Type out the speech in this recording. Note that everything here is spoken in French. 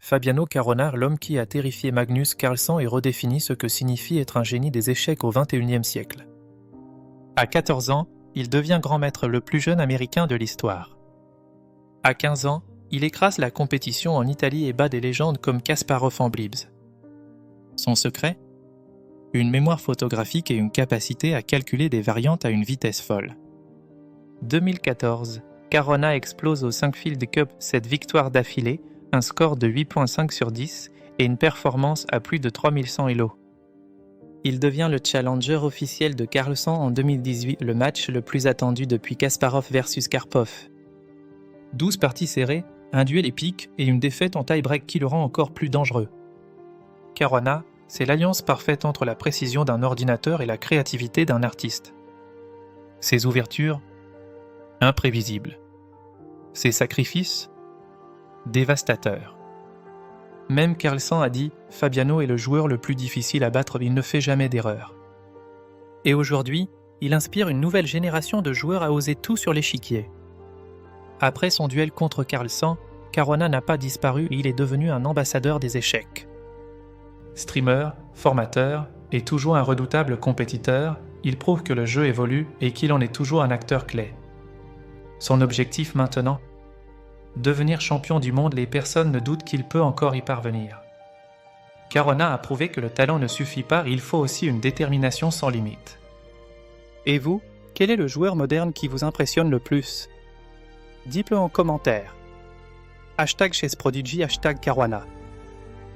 Fabiano Caruana, l'homme qui a terrifié Magnus Carlsen et redéfini ce que signifie être un génie des échecs au XXIe siècle. À 14 ans, il devient grand maître le plus jeune américain de l'histoire. À 15 ans, il écrase la compétition en Italie et bat des légendes comme Kasparov en Blibs. Son secret ? Une mémoire photographique et une capacité à calculer des variantes à une vitesse folle. 2014, Caruana explose au Sinquefield Cup cette victoire d'affilée, un score de 8.5 sur 10 et une performance à plus de 3100 elo. Il devient le challenger officiel de Carlsen en 2018, le match le plus attendu depuis Kasparov versus Karpov. 12 parties serrées, un duel épique et une défaite en tie-break qui le rend encore plus dangereux. Caruana, c'est l'alliance parfaite entre la précision d'un ordinateur et la créativité d'un artiste. Ses ouvertures, imprévisibles. Ses sacrifices, dévastateurs. Même Carlsen a dit « Fabiano est le joueur le plus difficile à battre, il ne fait jamais d'erreur ». Et aujourd'hui, il inspire une nouvelle génération de joueurs à oser tout sur l'échiquier. Après son duel contre Carlsen, Caruana n'a pas disparu et il est devenu un ambassadeur des échecs. Streamer, formateur et toujours un redoutable compétiteur, il prouve que le jeu évolue et qu'il en est toujours un acteur clé. Son objectif maintenant ? Devenir champion du monde, les personnes ne doutent qu'il peut encore y parvenir. Caruana a prouvé que le talent ne suffit pas, il faut aussi une détermination sans limite. Et vous, quel est le joueur moderne qui vous impressionne le plus ? Dites-le en commentaire. #ChessProdigy, #Caruana.